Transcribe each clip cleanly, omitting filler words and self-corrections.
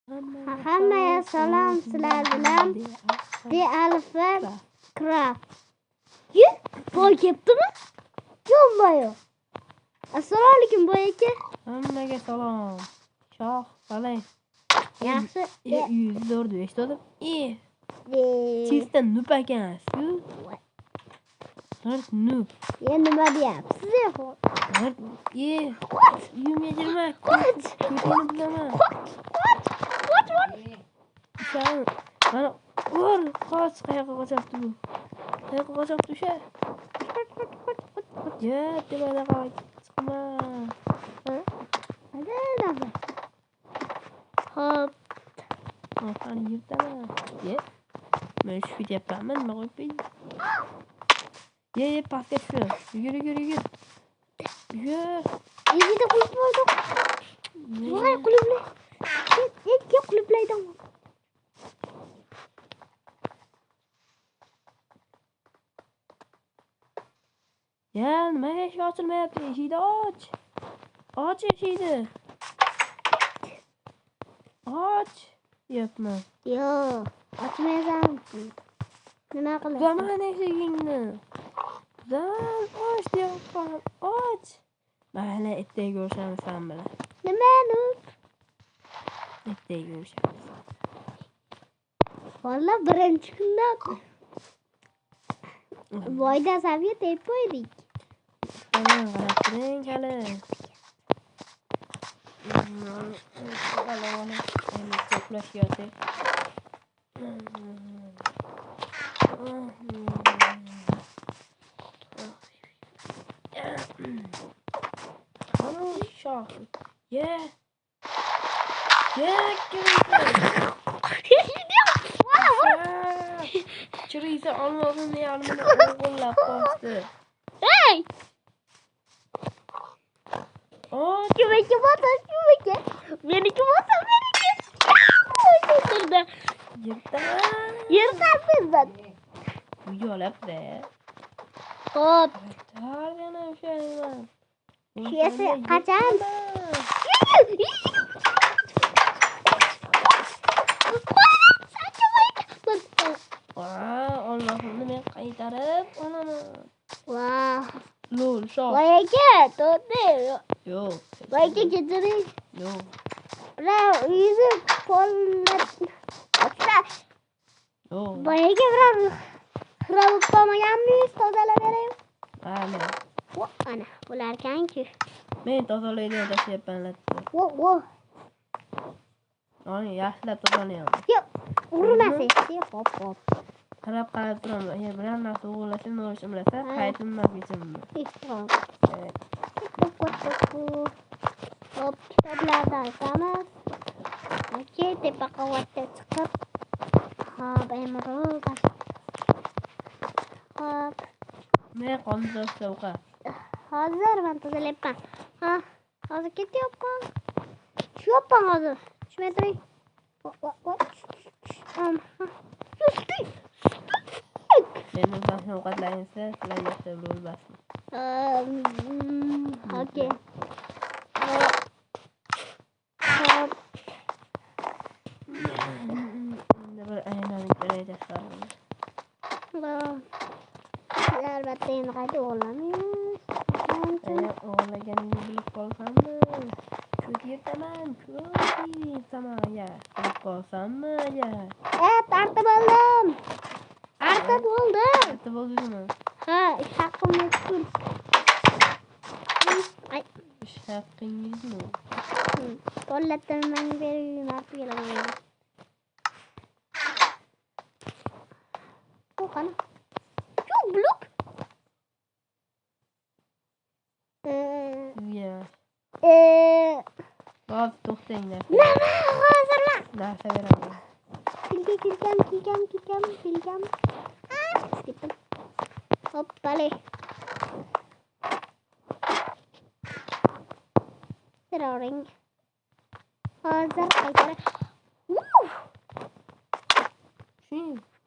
Hammaga salom, sizlar bilan The Alpha Craft. Boy kelibdimi? Yo'q. Assalomu alaykum boy aka. Hammaga salom. Shoh, qalay? Yaxshi. Zo'rdi, eshitdim. Chista nup ekansiz. Nup. Nima deyapsiz? Uyimga kirma. Ko'chani bilaman. Qoch. Mana qoch, qayoqqa qochapti bu? Qayoqqa qochapti o'sha? Debada chiqma. Hop. Qani yirtaman. Men tushib ketyapmanmi? Nima qo'yib qo'yding? Pastga tushib. Yur. Eshikni qulf qo'ydim. Voy, qulflar. Qulflaydim. Nimaga eshik ochilmayapti? Eshikni och. Och eshikni. Och. Deyapman. Yo'q, ochmaysan. Nima qilasan? Zaman eshigingni. Och deyapman. Och. Mayli, ertaga ko'rishamiz sen bilan. Nimani? Ertaga ko'rishamiz. Valla birinchi kunda boyda saviya tep qo'ydik. Qarab turing hali. Endi to'plashyapti. Shoh. Chiriysa olmog'ini yarmini o'g'irlab qo'ydi. Hey! Kimga bosar? Meniki bosar. Yirtamiz. Uyalabdi. Hop. Targana o'shayman. Shuyasi qachon? Allohimni men qaytarib olaman. Vah. Lol, shoh. Voy aka, to'g'ri. Yo'q. Voy aka, ketiring. Yo'q. Birov uyini pollat. Yo'q. Voy aka, birov xirab qolmaganmiz, tozalab bering. Mana. Ana, ular kanki. Men tozalaydigan tashlayapman latta. Wo. Ani yaxshilab tozalayapman. Yo'q, urmasangiz, hop. Qarab turaman. Biror narsa o'g'irlashim, bilasa, qaytimmas kechimni. Hop, kitoblardan chiqamiz. Tepa qavatga chiqib. Hop, emirol. Hop. Men qondirsa o'qa. Hozir men tozalayapman. Hozir ketyapman. Tushyapman hozir. Tushmay turing. Men o'zim ovqatlansa, sizlar yaxshi bo'lmasmi? Okey. Bir aylanib berayapman. Albatta endi qayta o'g'irlamaymiz. O'g'irlaganingni bilib qolsammi? Ko'ritaman. Ya, bilib qolsammi? Ya. Tartib oldim. Tartib oldim. Tartib oldingmi? Ha, ish haqqimni tutib. Ish haqqingizmi? Pollatdan menga berib kelaman. Qani? Yo'q, blok. Ya. Hop, to'xtanglar. Nima? Hozirman. Narsa beraman. Kilgam. Skipim. Hop, vale. Tering. Hozir qaytarib.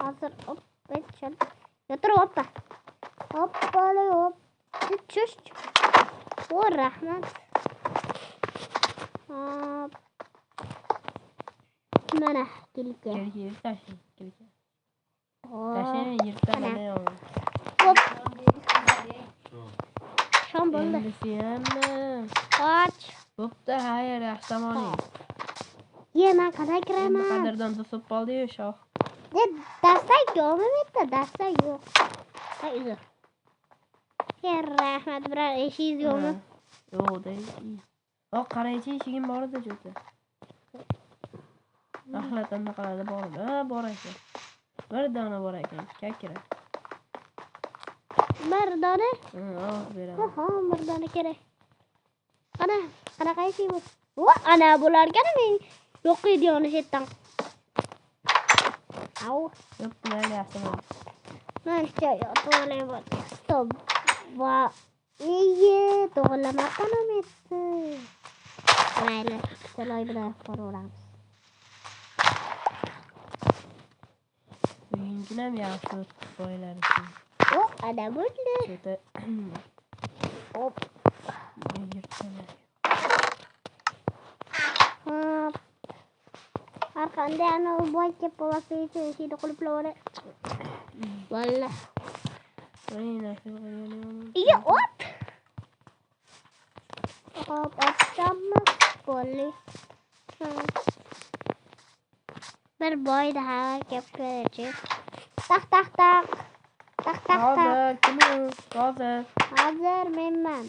Hozir hop, chal. Yotir hoppa. Hoppale hop. Tush. O rahmat. Hop. Mana tulki. Kelki tashing. Kelki. Hop. Tashing yirtaman yo'q. Hop. Shom bo'ldi. Endi senmi? Qoch. Bo'pti, hayır, yaxshi tomoning. Ye, men qanday kiraman? Qadrdon to'sib qoldi-yu, shoh. Dastak yo'qmi bitta? Dastak yo'q. Hay uzr. Rahmat, biror eshingiz yo'qmi? Yo'q, deydi. O, qaraychi, eshigim bor edi jo'ta. Axlatanda qalada bor edi. Ha, bor ekan. Bir dona bor ekan. Kakira. Bir dona? Beraman. Ha, bir dona kerak. Ana, qanaqa eshik bu? Vo, ana bulargani men yo'q edi yana shetdan. Au. Yo'q, mayli, yaxshi bo'ldi. Mancha to'g'rilayman. Stop. Va iye, to'g'rilamoqdan umidsi. Mayli, saloy bilan ko'raveramiz. Uyinginam yaxshi boylar uchun. O, ana bo'ldi. Jo'ta. Hop. Yirtaman. Hop. Har qanday ana boy kapolasi eshikni qulflab Valla. Iya, ot. Hop, otsammi? Bo'ldi. Bir boy daha gap qiladi. Tak tak tak. Tak tak tak. Hozir, kim u? Hozir. Hozir menman.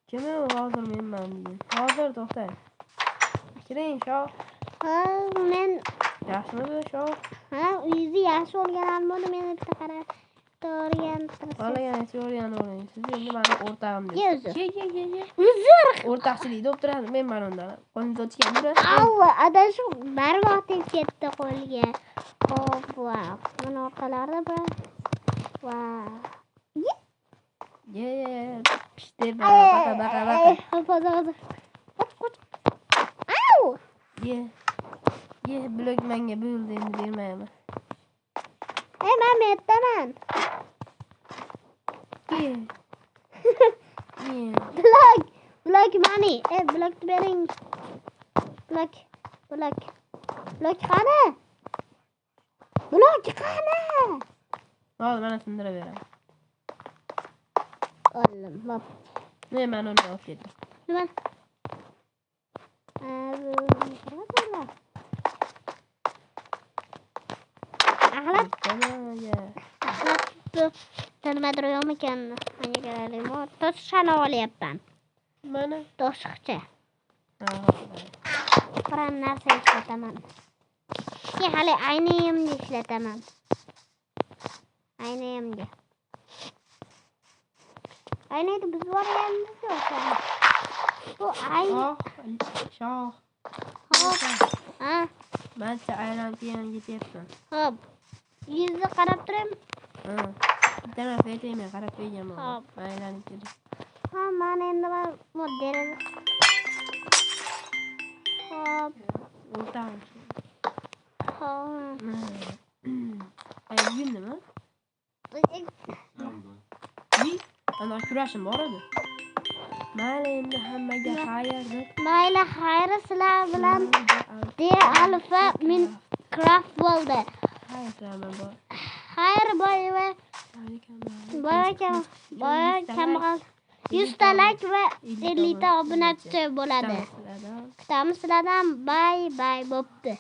Kim u? Hozir menman degan. Hozir to'xtang. Kiring, shoh. Ha, men Yaxshimi bu shoh? ha, uyingizni yaxshi o'rganib bo'ldi, meni bitta qarab turgan. Qolagan teoriyani o'rang. Siz endi meni o'rtag'im deb. Ye. Uzr. O'rtaqchilikda o'tiradi. Men mana undan. Qo'lingiz o'tgan yuradi. Au, adashib barvaqt ketdi qo'lga. Hop, wow. Mana orqalarda bir. Wow. Ye. Pishdi. Baqa. Hozir. Qoch. Au. Ye, blok menga bo'ldi, endi bermayman. Men metaman. Ye. Blok money. Blok bering. Blok qani? Blok qani? Hozir mana sindiraveramiz. Oldim, hop. Men mana uni olib ketdim. Nima? Axlat tanimada yo'qmikan? Menga kerakmi? Toshchani olyapman. Mana Toshqcha. ha. Biron narsa ishlataman. Hali ayniyimni ishlataman. Ayniyimni. Ayniyni biz borganmiz yo'qmi? Bu ay. Shoh. Hop. Ha. Mancha aylanib ketyapsan. Hop. Yuzni qarab turing. Ha. Bitta narsa aytayman, qarab qo'yganman. Hop. Aylanib keldi. Ha, mana endi model. Hop. O'rtag'im. Hop. Ay, yundimi? Ana kurashim bor edi. Mayli, endi hammaga xayr deb. Mayli, xayr sizlar bilan D alfa Minecraft bo'ldi. Xayr boy va boy kambag'al 100 ta like va 50 ta obunachi bo'ladi. Kutamiz sizlardan. Bye bye bo'pti.